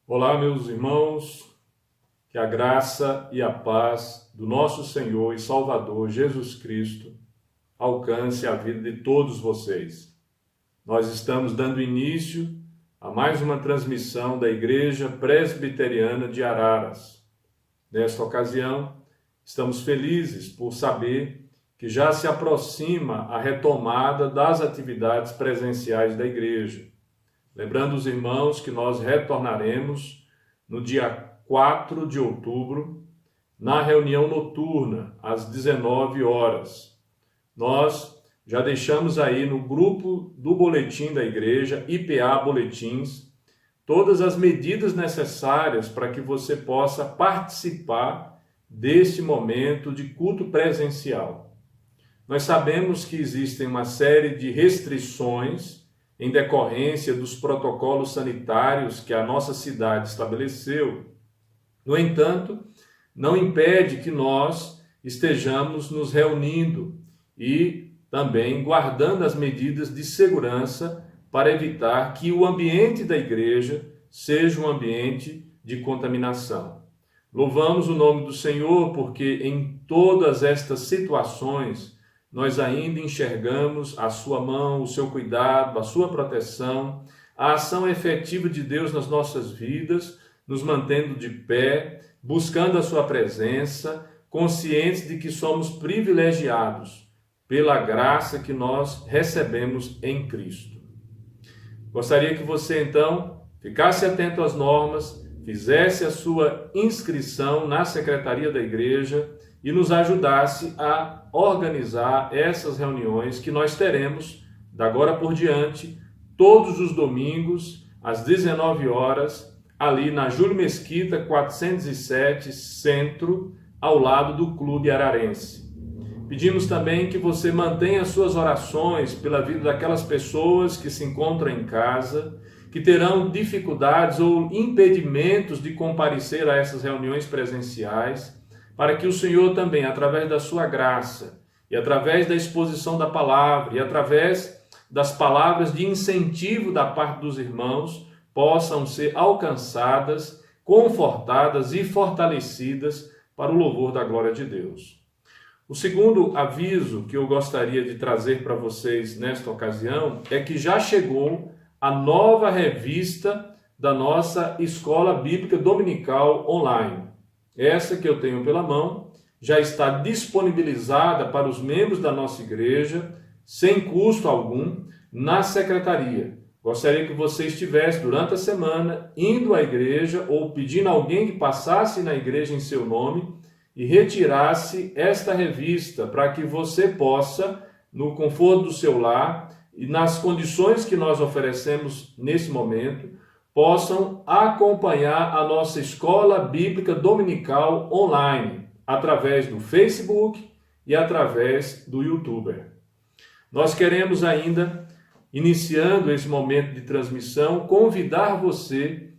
Olá, meus irmãos, que a graça e a paz do nosso Senhor e Salvador Jesus Cristo alcance a vida de todos vocês. Nós estamos dando início a mais uma transmissão da Igreja Presbiteriana de Araras. Nesta ocasião, estamos felizes por saber que já se aproxima a retomada das atividades presenciais da igreja. Lembrando os irmãos que nós retornaremos no dia 4 de outubro, na reunião noturna, às 19 horas. Nós já deixamos aí no grupo do boletim da igreja, IPA Boletins, todas as medidas necessárias para que você possa participar deste momento de culto presencial. Nós sabemos que existem uma série de restrições em decorrência dos protocolos sanitários que a nossa cidade estabeleceu. No entanto, não impede que nós estejamos nos reunindo e também guardando as medidas de segurança para evitar que o ambiente da igreja seja um ambiente de contaminação. Louvamos o nome do Senhor porque em todas estas situações nós ainda enxergamos a sua mão, o seu cuidado, a sua proteção, a ação efetiva de Deus nas nossas vidas, nos mantendo de pé, buscando a sua presença, conscientes de que somos privilegiados pela graça que nós recebemos em Cristo. Gostaria que você, então, ficasse atento às normas, fizesse a sua inscrição na secretaria da igreja e nos ajudasse a organizar essas reuniões que nós teremos, da agora por diante, todos os domingos, às 19 horas, ali na Júlio Mesquita, 407, Centro, ao lado do Clube Ararense. Pedimos também que você mantenha suas orações pela vida daquelas pessoas que se encontram em casa, que terão dificuldades ou impedimentos de comparecer a essas reuniões presenciais, para que o Senhor também, através da sua graça, e através da exposição da palavra, e através das palavras de incentivo da parte dos irmãos, possam ser alcançadas, confortadas e fortalecidas para o louvor da glória de Deus. O segundo aviso que eu gostaria de trazer para vocês nesta ocasião é que já chegou a nova revista da nossa Escola Bíblica Dominical Online. Essa que eu tenho pela mão já está disponibilizada para os membros da nossa igreja, sem custo algum, na secretaria. Gostaria que você estivesse durante a semana indo à igreja ou pedindo a alguém que passasse na igreja em seu nome e retirasse esta revista para que você possa, no conforto do seu lar e nas condições que nós oferecemos nesse momento, possam acompanhar a nossa Escola Bíblica Dominical Online, através do Facebook e através do YouTube. Nós queremos ainda, iniciando esse momento de transmissão, convidar você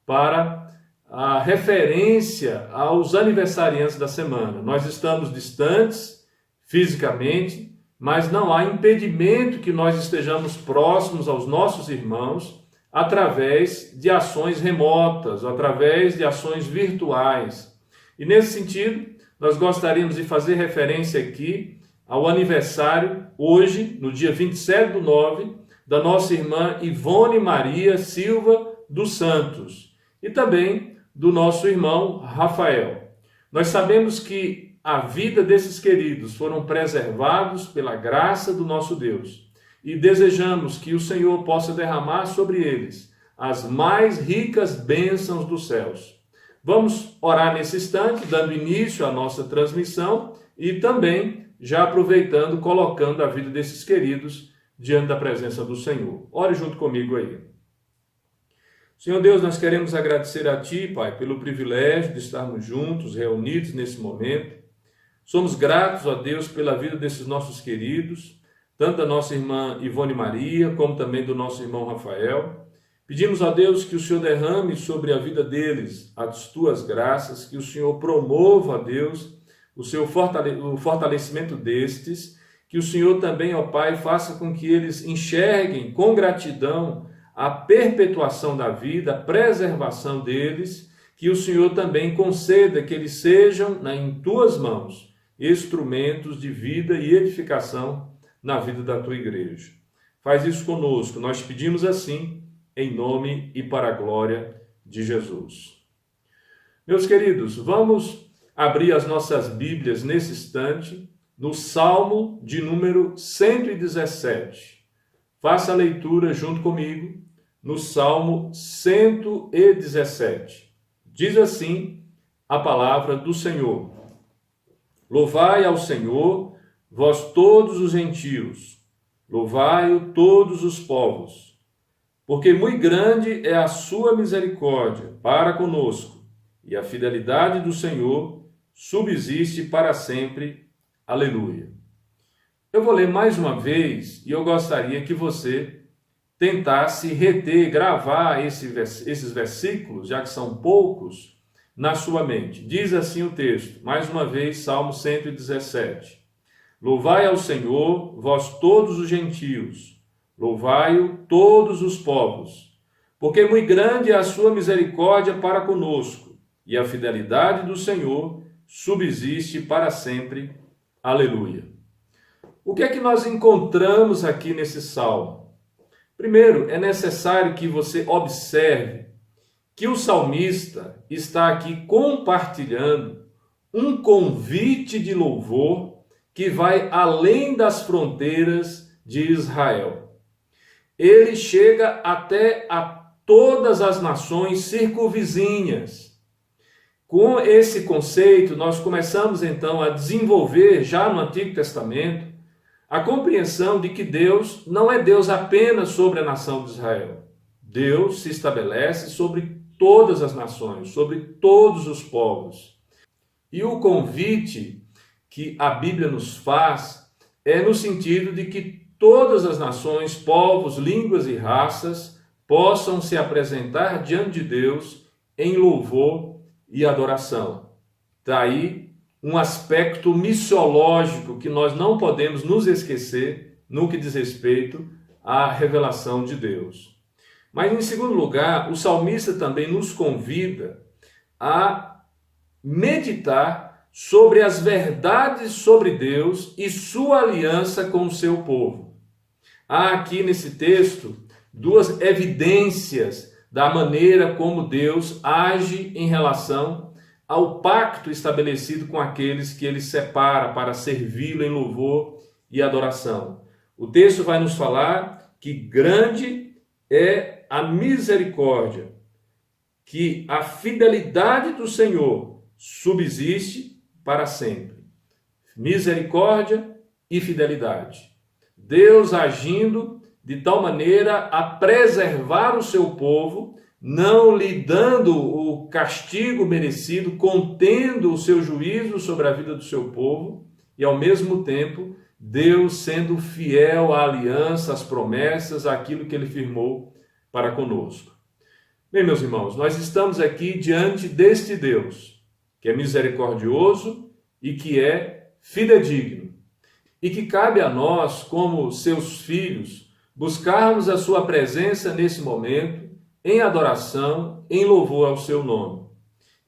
para a referência aos aniversariantes da semana. Nós estamos distantes fisicamente, mas não há impedimento que nós estejamos próximos aos nossos irmãos através de ações remotas, através de ações virtuais. E nesse sentido, nós gostaríamos de fazer referência aqui ao aniversário, hoje, no dia 27/9, da nossa irmã Ivone Maria Silva dos Santos e também do nosso irmão Rafael. Nós sabemos que a vida desses queridos foram preservados pela graça do nosso Deus. E desejamos que o Senhor possa derramar sobre eles as mais ricas bênçãos dos céus. Vamos orar nesse instante, dando início à nossa transmissão e também já aproveitando, colocando a vida desses queridos diante da presença do Senhor. Ore junto comigo aí. Senhor Deus, nós queremos agradecer a Ti, Pai, pelo privilégio de estarmos juntos, reunidos nesse momento. Somos gratos a Deus pela vida desses nossos queridos, tanto da nossa irmã Ivone Maria, como também do nosso irmão Rafael. Pedimos a Deus que o Senhor derrame sobre a vida deles as tuas graças, que o Senhor promova, a Deus, o fortalecimento destes, que o Senhor também, ó Pai, faça com que eles enxerguem com gratidão a perpetuação da vida, a preservação deles, que o Senhor também conceda que eles sejam, em tuas mãos, instrumentos de vida e edificação na vida da tua igreja. Faz isso conosco, nós pedimos assim, em nome e para a glória de Jesus. Meus queridos, vamos abrir as nossas Bíblias nesse instante, no Salmo de número 117. Faça a leitura junto comigo no Salmo 117. Diz assim a palavra do Senhor: Louvai ao Senhor, vós todos os gentios, louvai-o todos os povos, porque muito grande é a sua misericórdia para conosco, e a fidelidade do Senhor subsiste para sempre. Aleluia. Eu vou ler mais uma vez e eu gostaria que você tentasse reter, gravar esses versículos, já que são poucos, na sua mente. Diz assim o texto, mais uma vez, Salmo 117. Louvai ao Senhor, vós todos os gentios, louvai-o todos os povos, porque muito grande é a sua misericórdia para conosco, e a fidelidade do Senhor subsiste para sempre. Aleluia. O que é que nós encontramos aqui nesse salmo? Primeiro, é necessário que você observe que o salmista está aqui compartilhando um convite de louvor que vai além das fronteiras de Israel. Ele chega até a todas as nações circunvizinhas. Com esse conceito, nós começamos então a desenvolver, já no Antigo Testamento, a compreensão de que Deus não é Deus apenas sobre a nação de Israel. Deus se estabelece sobre todas as nações, sobre todos os povos. E o convite que a Bíblia nos faz é no sentido de que todas as nações, povos, línguas e raças possam se apresentar diante de Deus em louvor e adoração. Daí um aspecto missiológico que nós não podemos nos esquecer no que diz respeito à revelação de Deus. Mas, em segundo lugar, o salmista também nos convida a meditar sobre as verdades sobre Deus e sua aliança com o seu povo. Há aqui nesse texto duas evidências da maneira como Deus age em relação ao pacto estabelecido com aqueles que ele separa para servi-lo em louvor e adoração. O texto vai nos falar que grande é a misericórdia, que a fidelidade do Senhor subsiste para sempre. Misericórdia e fidelidade. Deus agindo de tal maneira a preservar o seu povo, não lhe dando o castigo merecido, contendo o seu juízo sobre a vida do seu povo, e ao mesmo tempo, Deus sendo fiel à aliança, às promessas, àquilo que ele firmou para conosco. Bem, meus irmãos, nós estamos aqui diante deste Deus, que é misericordioso e que é fidedigno, e que cabe a nós, como seus filhos, buscarmos a sua presença nesse momento, em adoração, em louvor ao seu nome.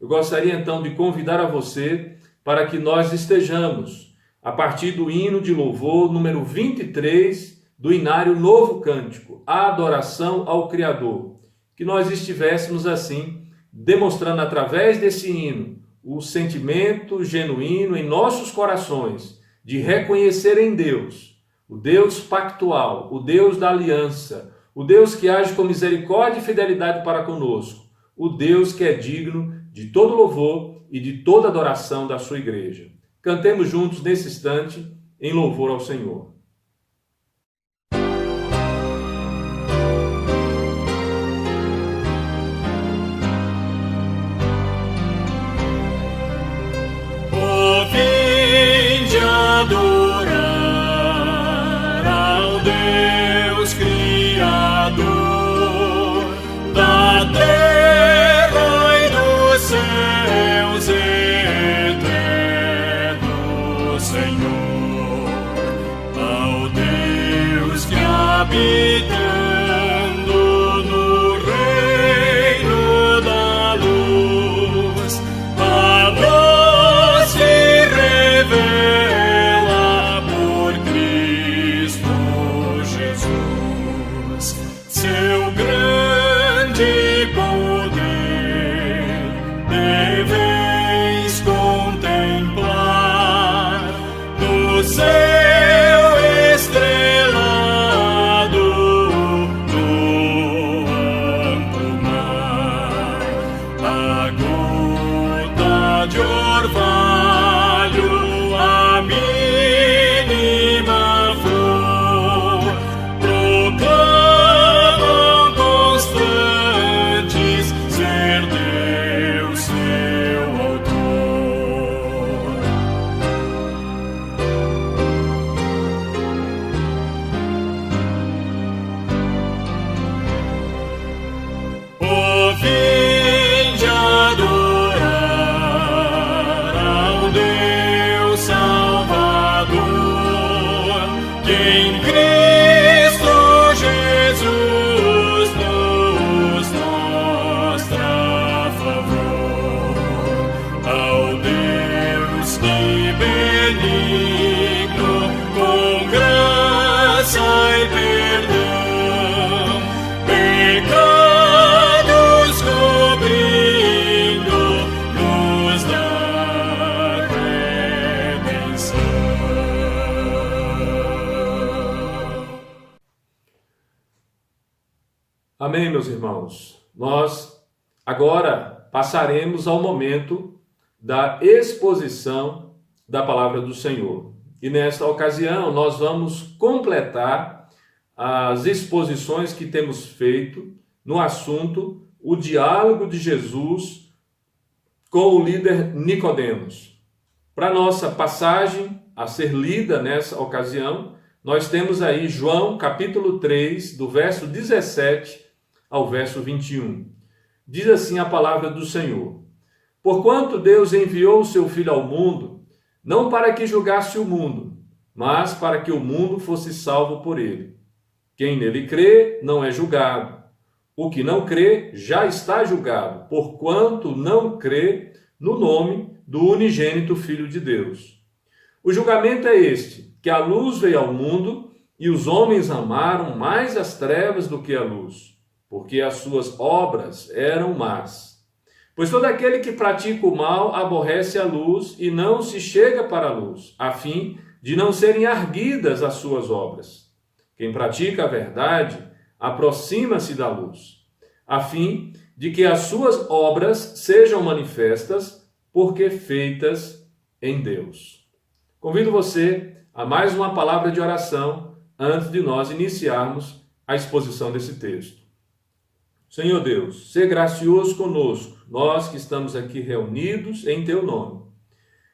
Eu gostaria então de convidar a você para que nós estejamos, a partir do hino de louvor número 23 do Inário Novo Cântico, a adoração ao Criador, que nós estivéssemos assim, demonstrando através desse hino o sentimento genuíno em nossos corações de reconhecer em Deus, o Deus pactual, o Deus da aliança, o Deus que age com misericórdia e fidelidade para conosco, o Deus que é digno de todo louvor e de toda adoração da sua igreja. Cantemos juntos nesse instante em louvor ao Senhor. Adorar ao Deus Criador da terra e dos céus, eterno Senhor, ao Deus que habitando Amém, meus irmãos? Nós agora passaremos ao momento da exposição da palavra do Senhor. E nesta ocasião nós vamos completar as exposições que temos feito no assunto o diálogo de Jesus com o líder Nicodemos. Para nossa passagem a ser lida nessa ocasião, nós temos aí João capítulo 3, do verso 17 ao verso 21. Diz assim a palavra do Senhor: Porquanto Deus enviou o seu Filho ao mundo, não para que julgasse o mundo, mas para que o mundo fosse salvo por ele. Quem nele crê não é julgado. O que não crê já está julgado, porquanto não crê no nome do unigênito Filho de Deus. O julgamento é este, que a luz veio ao mundo e os homens amaram mais as trevas do que a luz, porque as suas obras eram más. Pois todo aquele que pratica o mal aborrece a luz e não se chega para a luz, a fim de não serem arguidas as suas obras. Quem pratica a verdade aproxima-se da luz, a fim de que as suas obras sejam manifestas, porque feitas em Deus. Convido você a mais uma palavra de oração antes de nós iniciarmos a exposição desse texto. Senhor Deus, sê gracioso conosco, nós que estamos aqui reunidos em Teu nome.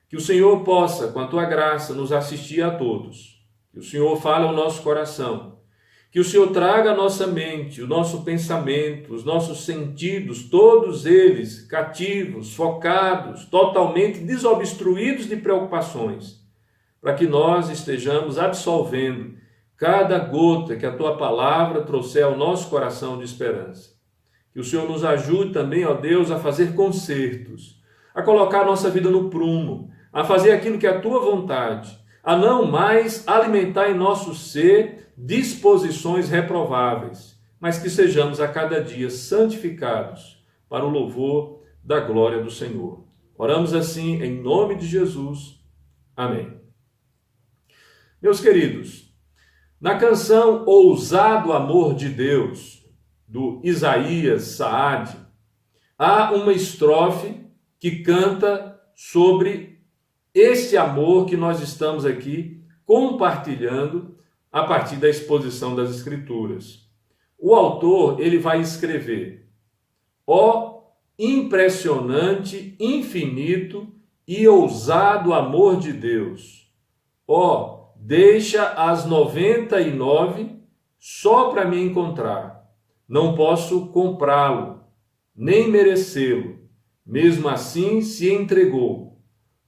Que o Senhor possa, com a Tua graça, nos assistir a todos. Que o Senhor fale ao nosso coração. Que o Senhor traga à nossa mente, o nosso pensamento, os nossos sentidos, todos eles cativos, focados, totalmente desobstruídos de preocupações, para que nós estejamos absolvendo cada gota que a Tua palavra trouxer ao nosso coração de esperança. Que o Senhor nos ajude também, ó Deus, a fazer concertos, a colocar a nossa vida no prumo, a fazer aquilo que é a Tua vontade, a não mais alimentar em nosso ser disposições reprováveis, mas que sejamos a cada dia santificados para o louvor da glória do Senhor. Oramos assim em nome de Jesus. Amém. Meus queridos, na canção Ousado Amor de Deus, do Isaías Saad, há uma estrofe que canta sobre este amor que nós estamos aqui compartilhando a partir da exposição das Escrituras. O autor, ele vai escrever: ó impressionante, infinito e ousado amor de Deus, ó, deixa as 99 só para me encontrar. Não posso comprá-lo, nem merecê-lo. Mesmo assim se entregou.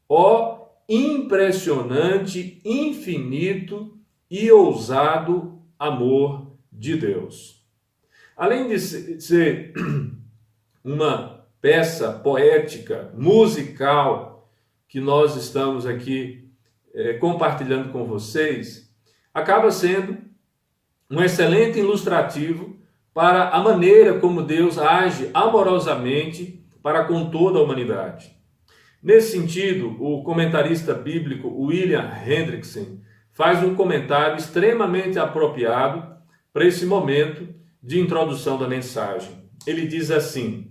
Ó impressionante, infinito e ousado amor de Deus. Além de ser uma peça poética, musical, que nós estamos aqui compartilhando com vocês, acaba sendo um excelente ilustrativo para a maneira como Deus age amorosamente para com toda a humanidade. Nesse sentido, o comentarista bíblico William Hendrickson faz um comentário extremamente apropriado para esse momento de introdução da mensagem. Ele diz assim: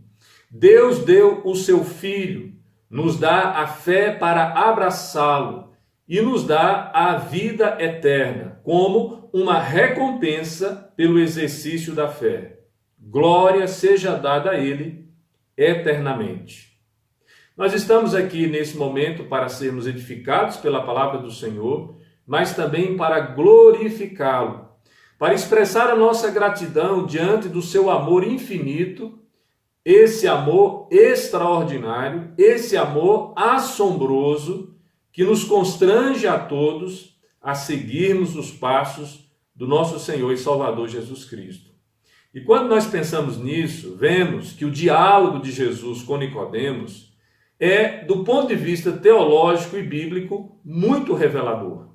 Deus deu o seu Filho, nos dá a fé para abraçá-lo e nos dá a vida eterna, como uma recompensa pelo exercício da fé. Glória seja dada a Ele eternamente. Nós estamos aqui nesse momento para sermos edificados pela palavra do Senhor, mas também para glorificá-lo, para expressar a nossa gratidão diante do seu amor infinito, esse amor extraordinário, esse amor assombroso, que nos constrange a todos a seguirmos os passos do nosso Senhor e Salvador Jesus Cristo. E quando nós pensamos nisso, vemos que o diálogo de Jesus com Nicodemos é, do ponto de vista teológico e bíblico, muito revelador.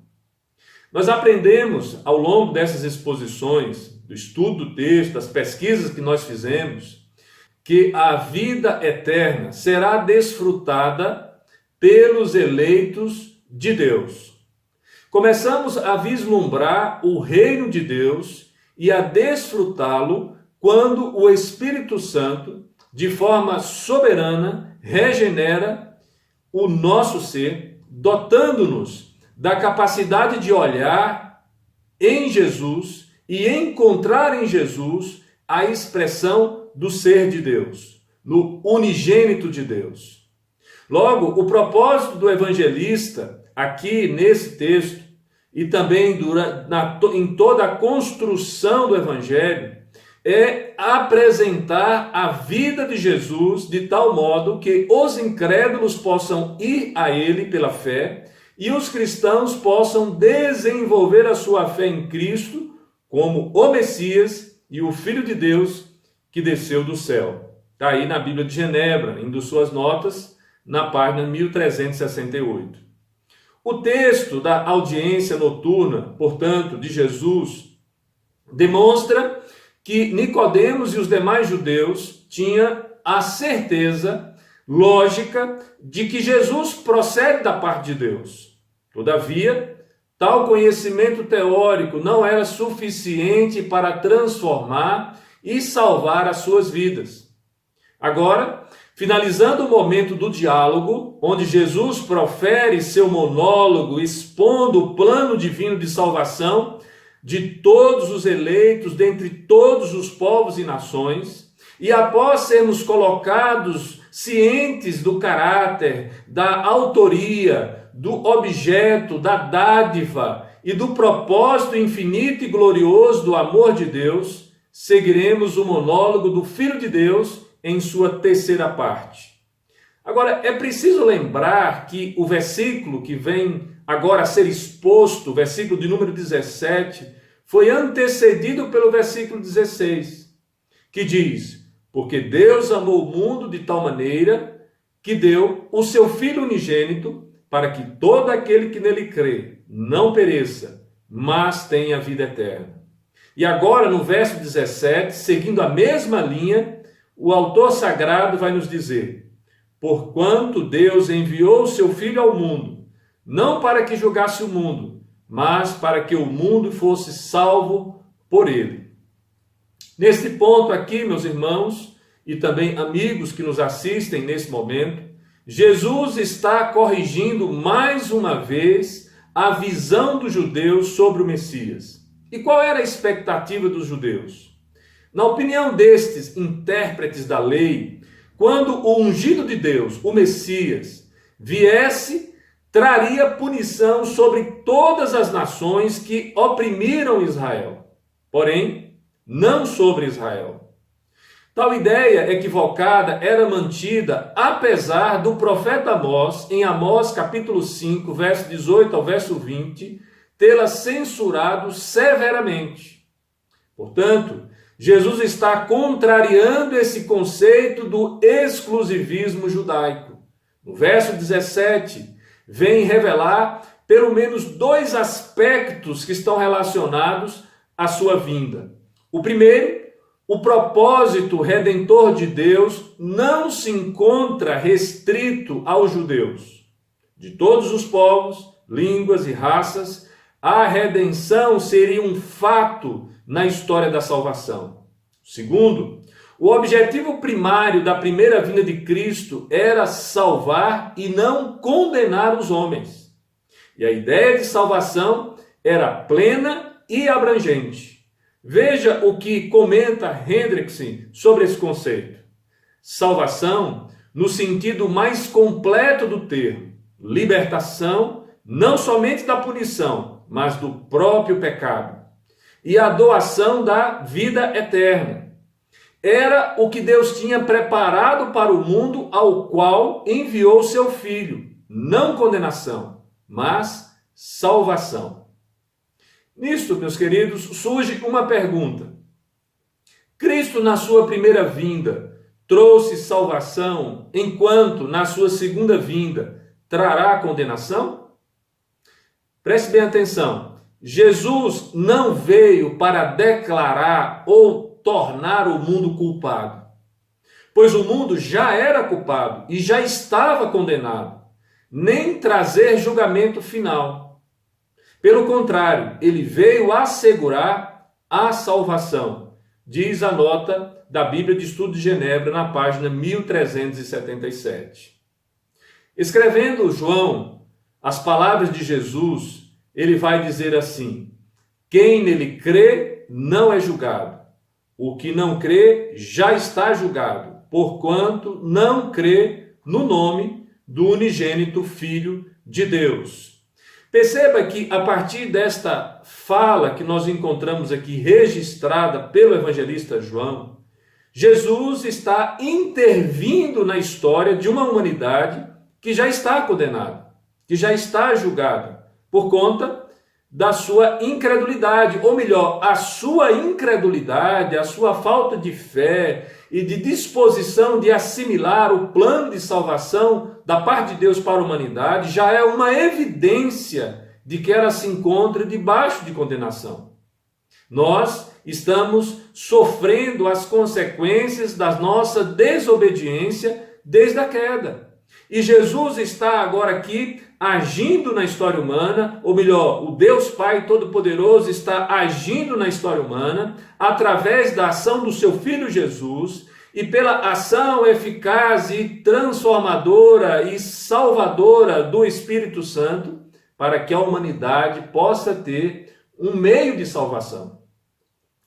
Nós aprendemos ao longo dessas exposições, do estudo do texto, das pesquisas que nós fizemos, que a vida eterna será desfrutada pelos eleitos de Deus. Começamos a vislumbrar o reino de Deus e a desfrutá-lo quando o Espírito Santo, de forma soberana, regenera o nosso ser, dotando-nos da capacidade de olhar em Jesus e encontrar em Jesus a expressão do ser de Deus, no unigênito de Deus. Logo, o propósito do evangelista, aqui nesse texto, e também em toda a construção do evangelho, é apresentar a vida de Jesus de tal modo que os incrédulos possam ir a ele pela fé e os cristãos possam desenvolver a sua fé em Cristo como o Messias e o Filho de Deus que desceu do céu. Está aí na Bíblia de Genebra, indo suas notas, na página 1368. O texto da audiência noturna, portanto, de Jesus, demonstra que Nicodemos e os demais judeus tinham a certeza lógica de que Jesus procede da parte de Deus. Todavia, tal conhecimento teórico não era suficiente para transformar e salvar as suas vidas. Agora, finalizando o momento do diálogo, onde Jesus profere seu monólogo expondo o plano divino de salvação de todos os eleitos dentre todos os povos e nações, e após sermos colocados cientes do caráter, da autoria, do objeto, da dádiva e do propósito infinito e glorioso do amor de Deus, seguiremos o monólogo do Filho de Deus em sua terceira parte. Agora, é preciso lembrar que o versículo que vem agora a ser exposto, o versículo de número 17, foi antecedido pelo versículo 16, que diz: porque Deus amou o mundo de tal maneira que deu o seu Filho unigênito para que todo aquele que nele crê não pereça, mas tenha vida eterna. E agora, no verso 17, seguindo a mesma linha, o autor sagrado vai nos dizer: porquanto Deus enviou o seu Filho ao mundo, não para que julgasse o mundo, mas para que o mundo fosse salvo por ele. Neste ponto aqui, meus irmãos, e também amigos que nos assistem nesse momento, Jesus está corrigindo mais uma vez a visão dos judeus sobre o Messias. E qual era a expectativa dos judeus? Na opinião destes intérpretes da lei, quando o ungido de Deus, o Messias, viesse, traria punição sobre todas as nações que oprimiram Israel, porém, não sobre Israel. Tal ideia equivocada era mantida apesar do profeta Amós, em Amós capítulo 5, verso 18 ao verso 20, tê-la censurado severamente. Portanto, Jesus está contrariando esse conceito do exclusivismo judaico. No verso 17, vem revelar pelo menos dois aspectos que estão relacionados à sua vinda. O primeiro, o propósito redentor de Deus não se encontra restrito aos judeus. De todos os povos, línguas e raças, a redenção seria um fato na história da salvação. Segundo, o objetivo primário da primeira vinda de Cristo era salvar e não condenar os homens. E a ideia de salvação era plena e abrangente. Veja o que comenta Hendrickson sobre esse conceito. Salvação, no sentido mais completo do termo, libertação, não somente da punição, mas do próprio pecado. E a doação da vida eterna. Era o que Deus tinha preparado para o mundo ao qual enviou seu Filho. Não condenação, mas salvação. Nisto, meus queridos, surge uma pergunta. Cristo, na sua primeira vinda, trouxe salvação, enquanto, na sua segunda vinda, trará condenação? Preste bem atenção. Jesus não veio para declarar ou tornar o mundo culpado, pois o mundo já era culpado e já estava condenado, nem trazer julgamento final. Pelo contrário, ele veio assegurar a salvação diz a nota da Bíblia de Estudo de Genebra, na página 1377. Escrevendo João as palavras de Jesus, ele vai dizer assim: quem nele crê não é julgado. O que não crê já está julgado, porquanto não crê no nome do unigênito Filho de Deus. Perceba que a partir desta fala que nós encontramos aqui registrada pelo evangelista João, Jesus está intervindo na história de uma humanidade que já está condenada, que já está julgada, por conta da sua incredulidade, ou melhor, a sua incredulidade, a sua falta de fé e de disposição de assimilar o plano de salvação da parte de Deus para a humanidade, já é uma evidência de que ela se encontra debaixo de condenação. Nós estamos sofrendo as consequências da nossa desobediência desde a queda. E Jesus está agora aqui agindo na história humana, ou melhor, o Deus Pai Todo-Poderoso está agindo na história humana através da ação do seu Filho Jesus e pela ação eficaz e transformadora e salvadora do Espírito Santo, para que a humanidade possa ter um meio de salvação.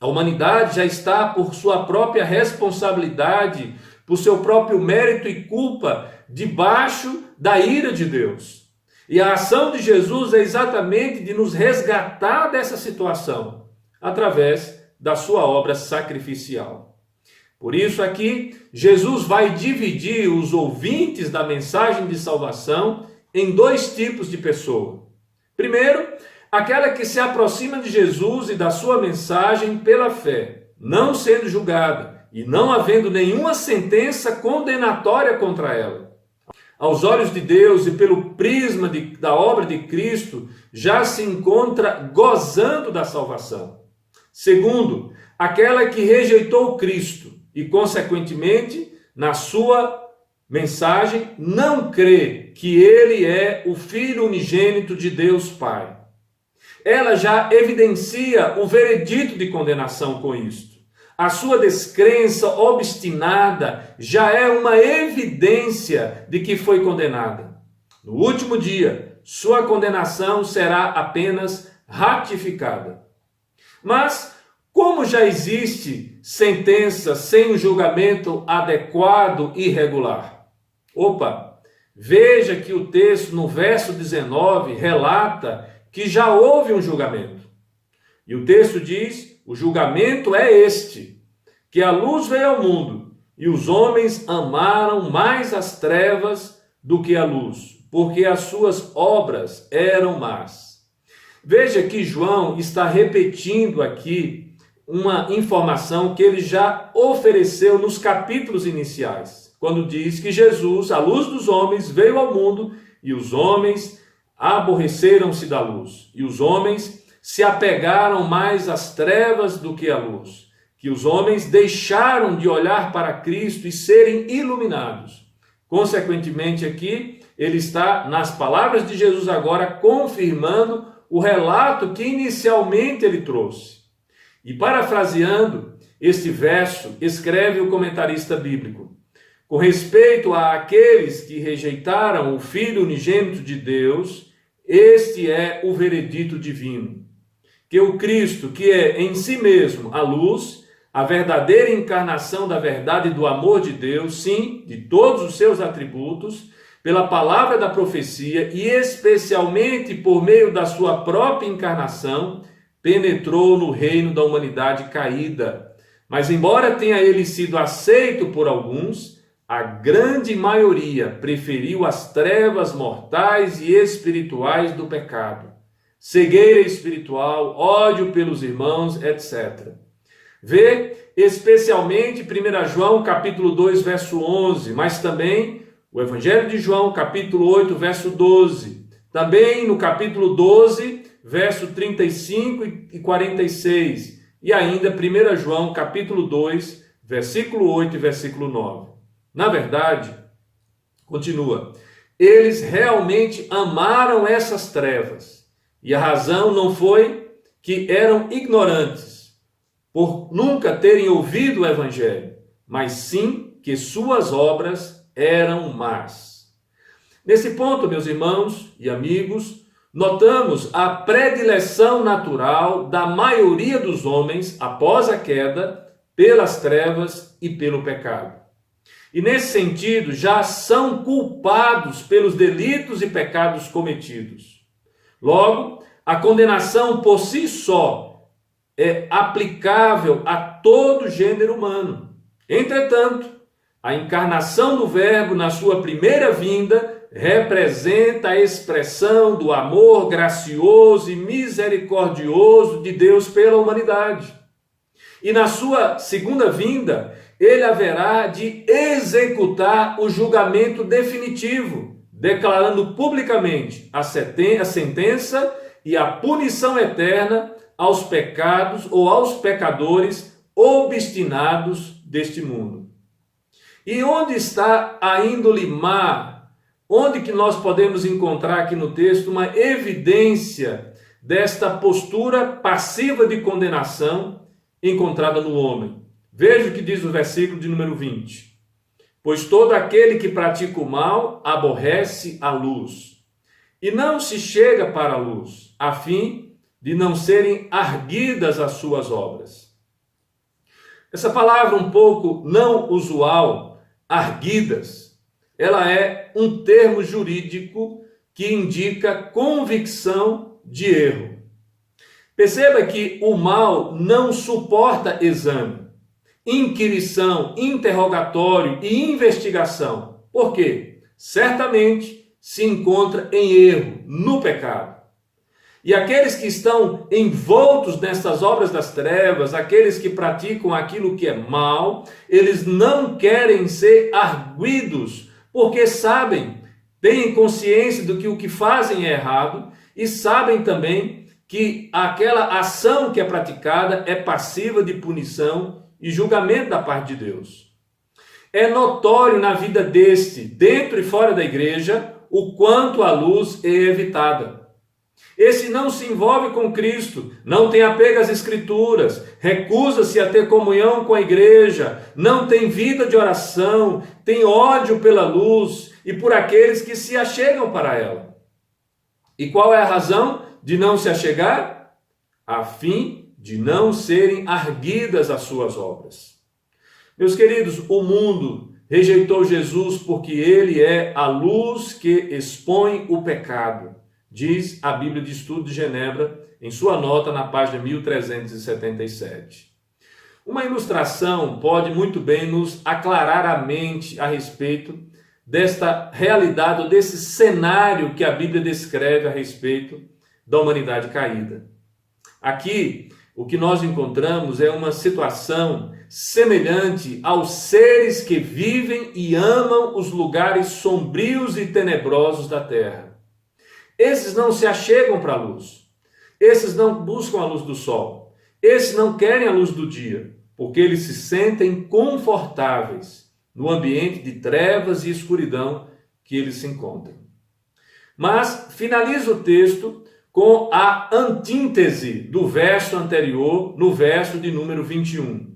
A humanidade já está, por sua própria responsabilidade, por seu próprio mérito e culpa, debaixo da ira de Deus. E a ação de Jesus é exatamente de nos resgatar dessa situação, através da sua obra sacrificial. Por isso aqui, Jesus vai dividir os ouvintes da mensagem de salvação em dois tipos de pessoa. Primeiro, aquela que se aproxima de Jesus e da sua mensagem pela fé, não sendo julgada e não havendo nenhuma sentença condenatória contra ela. Aos olhos de Deus e pelo prisma da obra de Cristo, já se encontra gozando da salvação. Segundo, aquela que rejeitou Cristo e, consequentemente, na sua mensagem, não crê que ele é o Filho unigênito de Deus Pai. Ela já evidencia o veredito de condenação com isto. A sua descrença obstinada já é uma evidência de que foi condenada. No último dia, sua condenação será apenas ratificada. Mas, como já existe sentença sem um julgamento adequado e regular? Veja que o texto no verso 19 relata que já houve um julgamento. E o texto diz: o julgamento é este, que a luz veio ao mundo, e os homens amaram mais as trevas do que a luz, porque as suas obras eram más. Veja que João está repetindo aqui uma informação que ele já ofereceu nos capítulos iniciais, quando diz que Jesus, a luz dos homens, veio ao mundo, e os homens aborreceram-se da luz, e os homens se apegaram mais às trevas do que à luz, que os homens deixaram de olhar para Cristo e serem iluminados. Consequentemente aqui, ele está, nas palavras de Jesus agora, confirmando o relato que inicialmente ele trouxe. E parafraseando este verso, escreve o comentarista bíblico: com respeito àqueles que rejeitaram o Filho unigênito de Deus, este é o veredito divino. Que o Cristo, que é em si mesmo a luz, a verdadeira encarnação da verdade e do amor de Deus, sim, de todos os seus atributos, pela palavra da profecia e especialmente por meio da sua própria encarnação, penetrou no reino da humanidade caída. Mas embora tenha ele sido aceito por alguns, a grande maioria preferiu as trevas mortais e espirituais do pecado, cegueira espiritual, ódio pelos irmãos, etc. Vê especialmente 1 João capítulo 2, verso 11, mas também o Evangelho de João capítulo 8, verso 12. Também no capítulo 12, verso 35 e 46. E ainda 1 João capítulo 2, versículo 8 e versículo 9. Na verdade, continua, eles realmente amaram essas trevas. E a razão não foi que eram ignorantes, por nunca terem ouvido o Evangelho, mas sim que suas obras eram más. Nesse ponto, meus irmãos e amigos, notamos a predileção natural da maioria dos homens, após a queda, pelas trevas e pelo pecado. E nesse sentido, já são culpados pelos delitos e pecados cometidos. Logo, a condenação por si só é aplicável a todo gênero humano. Entretanto, a encarnação do Verbo na sua primeira vinda representa a expressão do amor gracioso e misericordioso de Deus pela humanidade. E na sua segunda vinda, ele haverá de executar o julgamento definitivo, declarando publicamente a sentença e a punição eterna aos pecados ou aos pecadores obstinados deste mundo. E onde está a índole má? Onde que nós podemos encontrar aqui no texto uma evidência desta postura passiva de condenação encontrada no homem? Veja o que diz o versículo de número 20. Pois todo aquele que pratica o mal aborrece a luz, e não se chega para a luz, a fim de não serem arguidas as suas obras. Essa palavra um pouco não usual, arguidas, ela é um termo jurídico que indica convicção de erro. Perceba que o mal não suporta exame, inquirição, interrogatório e investigação. Por quê? Certamente se encontra em erro, no pecado. E aqueles que estão envoltos nessas obras das trevas, aqueles que praticam aquilo que é mal, eles não querem ser arguidos, porque sabem, têm consciência do que o que fazem é errado e sabem também que aquela ação que é praticada é passiva de punição e julgamento da parte de Deus. É notório na vida deste, dentro e fora da igreja, o quanto a luz é evitada. Esse não se envolve com Cristo, não tem apego às Escrituras, recusa-se a ter comunhão com a igreja, não tem vida de oração, tem ódio pela luz e por aqueles que se achegam para ela. E qual é a razão de não se achegar? A fim de não serem arguidas as suas obras. Meus queridos, o mundo rejeitou Jesus porque ele é a luz que expõe o pecado. Diz a Bíblia de Estudo de Genebra, em sua nota na página 1377. Uma ilustração pode muito bem nos aclarar a mente a respeito desta realidade, ou desse cenário que a Bíblia descreve a respeito da humanidade caída. Aqui, o que nós encontramos é uma situação semelhante aos seres que vivem e amam os lugares sombrios e tenebrosos da terra. Esses não se achegam para a luz. Esses não buscam a luz do sol. Esses não querem a luz do dia, porque eles se sentem confortáveis no ambiente de trevas e escuridão que eles se encontram. Mas finaliza o texto com a antíntese do verso anterior, no verso de número 21.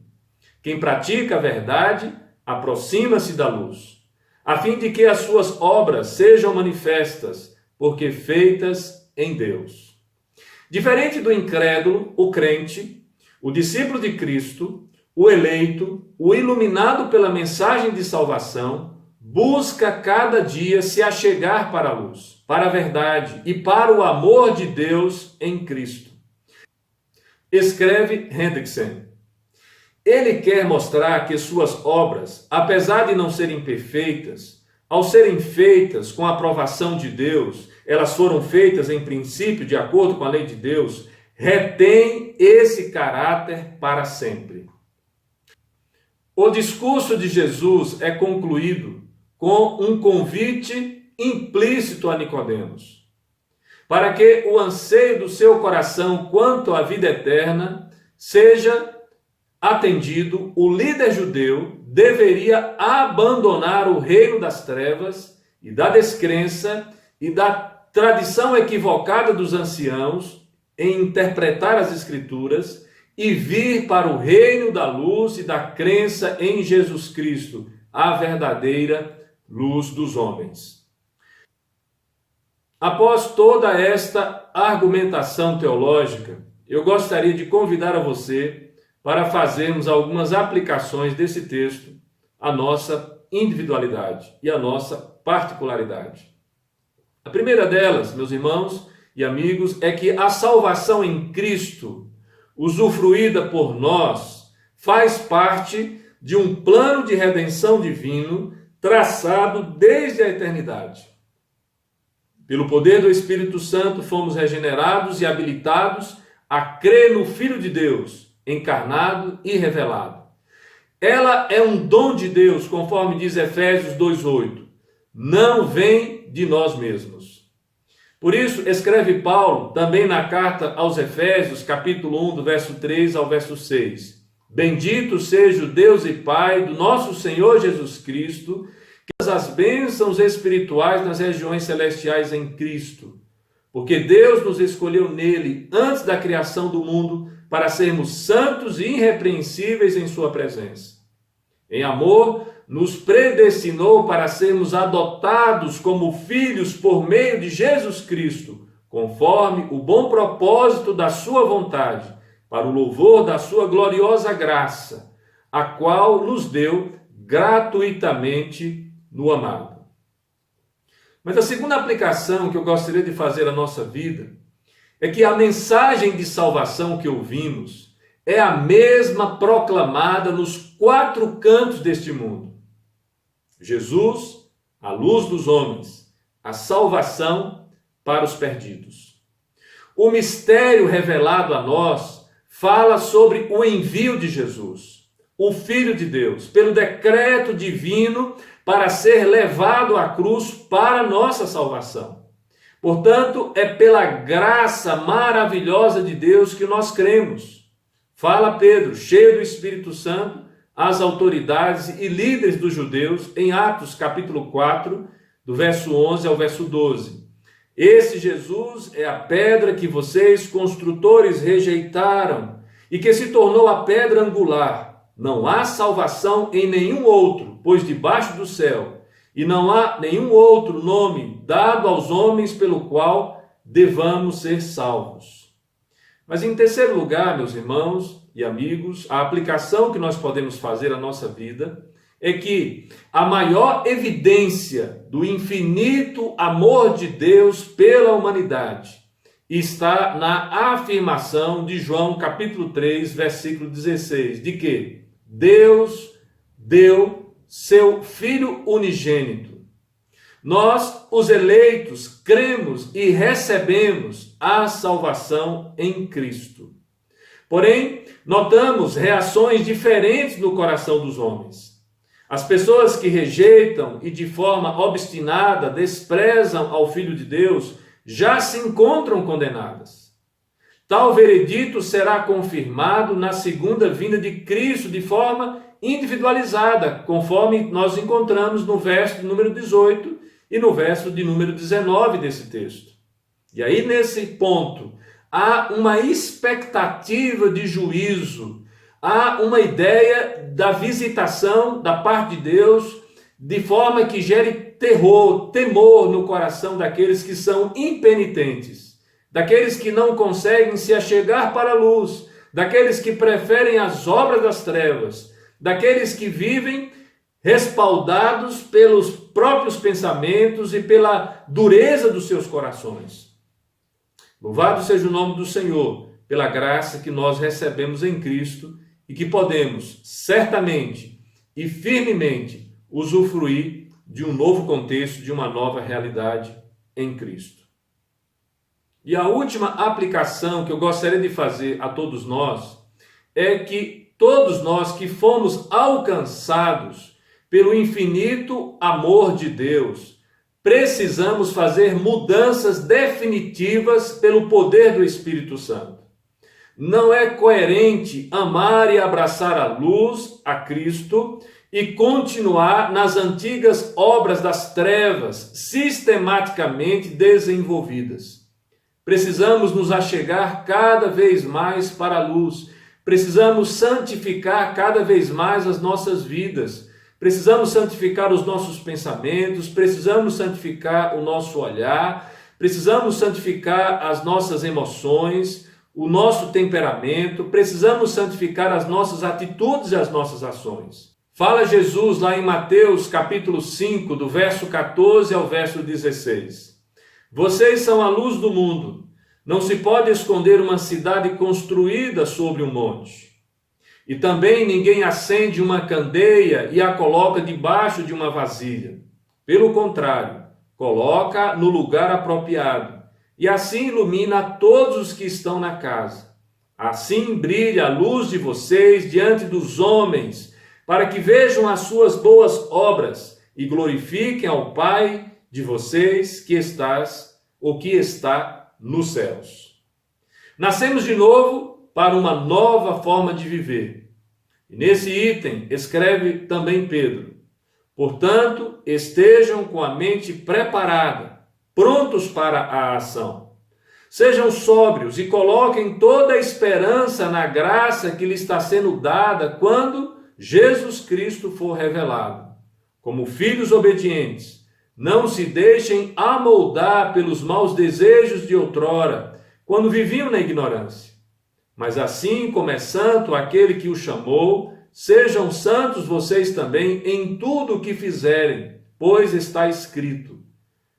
Quem pratica a verdade aproxima-se da luz, a fim de que as suas obras sejam manifestas, porque feitas em Deus. Diferente do incrédulo, o crente, o discípulo de Cristo, o eleito, o iluminado pela mensagem de salvação, busca cada dia se achegar para a luz, para a verdade e para o amor de Deus em Cristo. Escreve Hendrickson. Ele quer mostrar que suas obras, apesar de não serem perfeitas, ao serem feitas com a aprovação de Deus, elas foram feitas em princípio de acordo com a lei de Deus, retém esse caráter para sempre. O discurso de Jesus é concluído com um convite implícito a Nicodemos, para que o anseio do seu coração quanto à vida eterna seja atendido. O líder judeu deveria abandonar o reino das trevas e da descrença e da tradição equivocada dos anciãos em interpretar as Escrituras e vir para o reino da luz e da crença em Jesus Cristo, a verdadeira luz dos homens. Após toda esta argumentação teológica, eu gostaria de convidar a você para fazermos algumas aplicações desse texto à nossa individualidade e à nossa particularidade. A primeira delas, meus irmãos e amigos, é que a salvação em Cristo, usufruída por nós, faz parte de um plano de redenção divino traçado desde a eternidade. Pelo poder do Espírito Santo, fomos regenerados e habilitados a crer no Filho de Deus, encarnado e revelado. Ela é um dom de Deus, conforme diz Efésios 2:8. Não vem de nós mesmos. Por isso, escreve Paulo, também na carta aos Efésios, capítulo 1, do verso 3 ao verso 6. Bendito seja o Deus e Pai do nosso Senhor Jesus Cristo, que as bênçãos espirituais nas regiões celestiais em Cristo. Porque Deus nos escolheu nele, antes da criação do mundo, para sermos santos e irrepreensíveis em sua presença. Em amor, nos predestinou para sermos adotados como filhos por meio de Jesus Cristo, conforme o bom propósito da sua vontade, para o louvor da sua gloriosa graça, a qual nos deu gratuitamente no amado. Mas a segunda aplicação que eu gostaria de fazer à nossa vida é que a mensagem de salvação que ouvimos é a mesma proclamada nos 4 cantos deste mundo. Jesus, a luz dos homens, a salvação para os perdidos. O mistério revelado a nós fala sobre o envio de Jesus, o Filho de Deus, pelo decreto divino para ser levado à cruz para nossa salvação. Portanto, é pela graça maravilhosa de Deus que nós cremos. Fala Pedro, cheio do Espírito Santo, às autoridades e líderes dos judeus, em Atos capítulo 4, do verso 11 ao verso 12. Esse Jesus é a pedra que vocês, construtores, rejeitaram e que se tornou a pedra angular. Não há salvação em nenhum outro, pois debaixo do céu, e não há nenhum outro nome dado aos homens pelo qual devamos ser salvos. Mas em terceiro lugar, meus irmãos e amigos, a aplicação que nós podemos fazer à nossa vida é que a maior evidência do infinito amor de Deus pela humanidade está na afirmação de João capítulo 3, versículo 16, de que Deus deu seu Filho unigênito. Nós, os eleitos, cremos e recebemos a salvação em Cristo. Porém, notamos reações diferentes no coração dos homens. As pessoas que rejeitam e de forma obstinada desprezam ao Filho de Deus já se encontram condenadas. Tal veredito será confirmado na segunda vinda de Cristo de forma individualizada, conforme nós encontramos no verso de número 18 e no verso de número 19 desse texto. E aí, nesse ponto, há uma expectativa de juízo, há uma ideia da visitação da parte de Deus, de forma que gere terror, temor no coração daqueles que são impenitentes, daqueles que não conseguem se achegar para a luz, daqueles que preferem as obras das trevas, daqueles que vivem respaldados pelos próprios pensamentos e pela dureza dos seus corações. Louvado seja o nome do Senhor, pela graça que nós recebemos em Cristo e que podemos certamente e firmemente usufruir de um novo contexto, de uma nova realidade em Cristo. E a última aplicação que eu gostaria de fazer a todos nós é que todos nós que fomos alcançados pelo infinito amor de Deus, precisamos fazer mudanças definitivas pelo poder do Espírito Santo. Não é coerente amar e abraçar a luz, a Cristo, e continuar nas antigas obras das trevas, sistematicamente desenvolvidas. Precisamos nos achegar cada vez mais para a luz. precisamos santificar cada vez mais as nossas vidas, precisamos santificar os nossos pensamentos, precisamos santificar o nosso olhar, precisamos santificar as nossas emoções, o nosso temperamento, precisamos santificar as nossas atitudes e as nossas ações. Fala Jesus lá em Mateus capítulo 5, do verso 14 ao verso 16. Vocês são a luz do mundo. Não se pode esconder uma cidade construída sobre um monte. E também ninguém acende uma candeia e a coloca debaixo de uma vasilha. Pelo contrário, coloca no lugar apropriado, e assim ilumina a todos os que estão na casa. Assim brilha a luz de vocês diante dos homens, para que vejam as suas boas obras e glorifiquem ao Pai de vocês que está nos céus. Nascemos de novo para uma nova forma de viver. E nesse item escreve também Pedro: portanto, estejam com a mente preparada, prontos para a ação. Sejam sóbrios e coloquem toda a esperança na graça que lhe está sendo dada quando Jesus Cristo for revelado. Como filhos obedientes, não se deixem amoldar pelos maus desejos de outrora, quando viviam na ignorância. Mas assim como é santo aquele que o chamou, sejam santos vocês também em tudo o que fizerem, pois está escrito: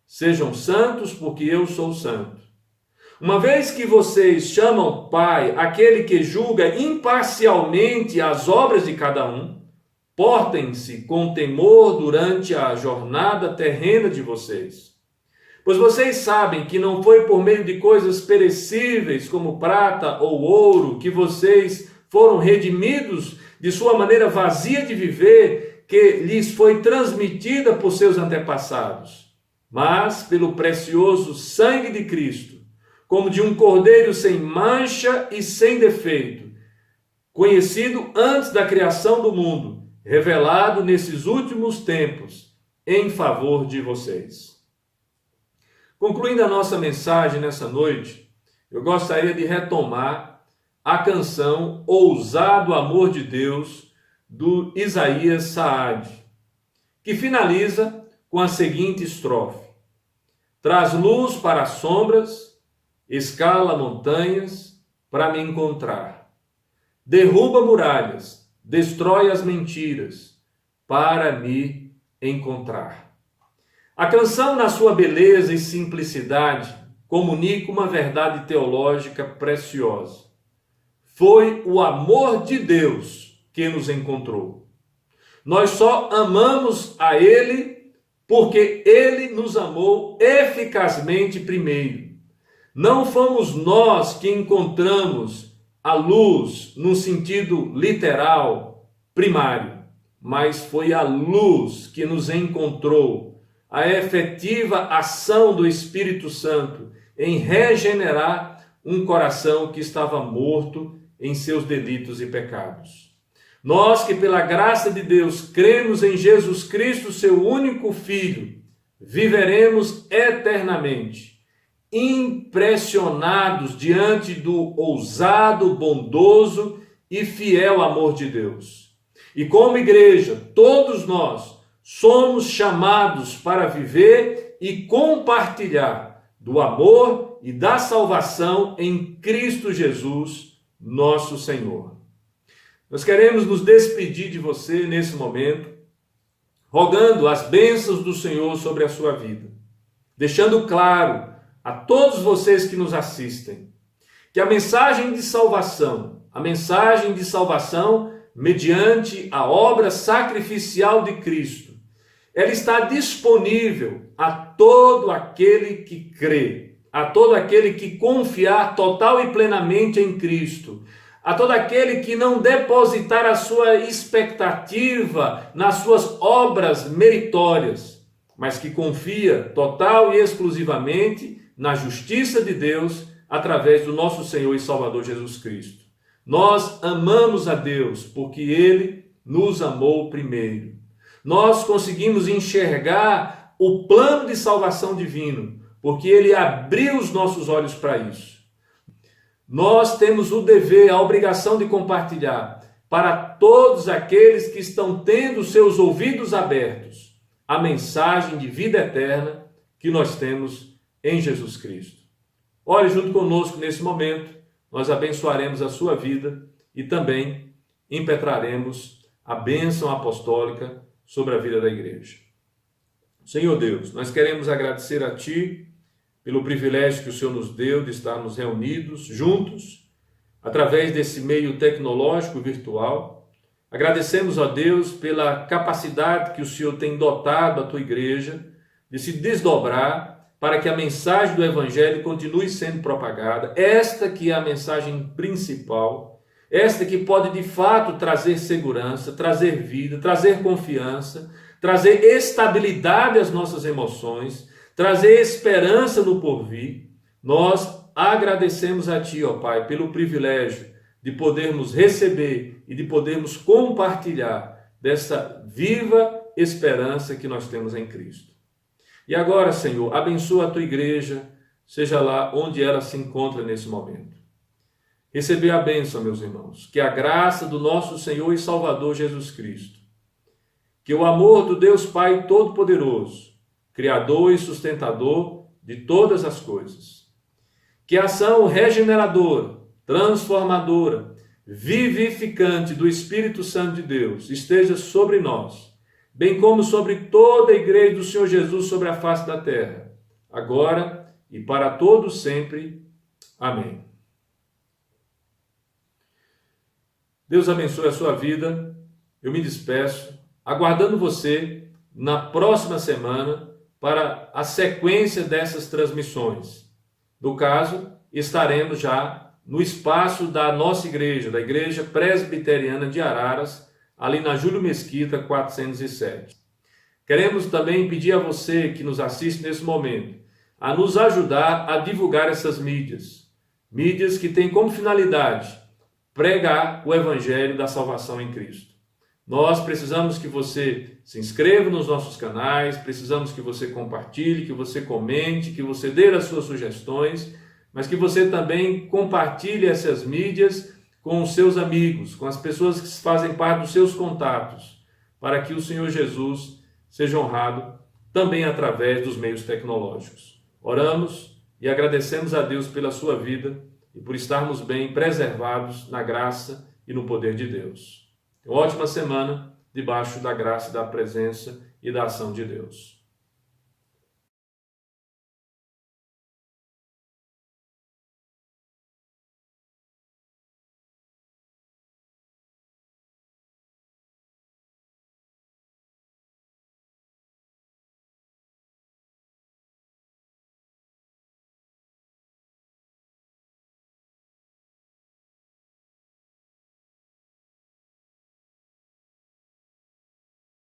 sejam santos porque eu sou santo. Uma vez que vocês chamam Pai aquele que julga imparcialmente as obras de cada um, portem-se com temor durante a jornada terrena de vocês. Pois vocês sabem que não foi por meio de coisas perecíveis como prata ou ouro que vocês foram redimidos de sua maneira vazia de viver, que lhes foi transmitida por seus antepassados, mas pelo precioso sangue de Cristo, como de um cordeiro sem mancha e sem defeito, conhecido antes da criação do mundo, revelado nesses últimos tempos, em favor de vocês. Concluindo a nossa mensagem nessa noite, eu gostaria de retomar a canção Ousado Amor de Deus, do Isaías Saad, que finaliza com a seguinte estrofe: traz luz para as sombras, escala montanhas para me encontrar. Derruba muralhas, destrói as mentiras para me encontrar. A canção, na sua beleza e simplicidade, comunica uma verdade teológica preciosa. Foi o amor de Deus que nos encontrou. Nós só amamos a Ele porque Ele nos amou eficazmente primeiro. Não fomos nós que encontramos a luz no sentido literal, primário, mas foi a luz que nos encontrou, a efetiva ação do Espírito Santo em regenerar um coração que estava morto em seus delitos e pecados. Nós que pela graça de Deus cremos em Jesus Cristo, seu único Filho, viveremos eternamente, impressionados diante do ousado, bondoso e fiel amor de Deus. E como igreja, todos nós somos chamados para viver e compartilhar do amor e da salvação em Cristo Jesus, nosso Senhor. Nós queremos nos despedir de você nesse momento, rogando as bênçãos do Senhor sobre a sua vida, deixando claro a todos vocês que nos assistem, que a mensagem de salvação mediante a obra sacrificial de Cristo, ela está disponível a todo aquele que crê, a todo aquele que confiar total e plenamente em Cristo, a todo aquele que não depositar a sua expectativa nas suas obras meritórias, mas que confia total e exclusivamente na justiça de Deus, através do nosso Senhor e Salvador Jesus Cristo. Nós amamos a Deus porque Ele nos amou primeiro. Nós conseguimos enxergar o plano de salvação divino, porque Ele abriu os nossos olhos para isso. nós temos o dever, a obrigação de compartilhar para todos aqueles que estão tendo seus ouvidos abertos a mensagem de vida eterna que nós temos em Jesus Cristo. Ore junto conosco nesse momento, nós abençoaremos a sua vida e também impetraremos a bênção apostólica sobre a vida da igreja. Senhor Deus, nós queremos agradecer a Ti pelo privilégio que o Senhor nos deu de estarmos reunidos juntos, através desse meio tecnológico virtual. Agradecemos a Deus pela capacidade que o Senhor tem dotado a Tua igreja de se desdobrar para que a mensagem do Evangelho continue sendo propagada. Esta que é a mensagem principal, esta que pode de fato trazer segurança, trazer vida, trazer confiança, trazer estabilidade às nossas emoções, trazer esperança no porvir. Nós agradecemos a Ti, ó Pai, pelo privilégio de podermos receber e de podermos compartilhar dessa viva esperança que nós temos em Cristo. E agora, Senhor, abençoa a Tua igreja, seja lá onde ela se encontra nesse momento. Receber a bênção, meus irmãos, que a graça do nosso Senhor e Salvador Jesus Cristo, que o amor do Deus Pai Todo-Poderoso, Criador e sustentador de todas as coisas, que a ação regeneradora, transformadora, vivificante do Espírito Santo de Deus esteja sobre nós, bem como sobre toda a igreja do Senhor Jesus sobre a face da terra, agora e para todos sempre. Amém. Deus abençoe a sua vida. Eu me despeço, aguardando você na próxima semana para a sequência dessas transmissões. No caso, estaremos já no espaço da nossa igreja, da Igreja Presbiteriana de Araras, ali na Júlio Mesquita, 407. Queremos também pedir a você que nos assiste nesse momento, a nos ajudar a divulgar essas mídias que têm como finalidade pregar o Evangelho da salvação em Cristo. Nós precisamos que você se inscreva nos nossos canais, precisamos que você compartilhe, que você comente, que você dê as suas sugestões, mas que você também compartilhe essas mídias com os seus amigos, com as pessoas que fazem parte dos seus contatos, para que o Senhor Jesus seja honrado também através dos meios tecnológicos. Oramos e agradecemos a Deus pela sua vida e por estarmos bem preservados na graça e no poder de Deus. Uma ótima semana debaixo da graça, da presença e da ação de Deus.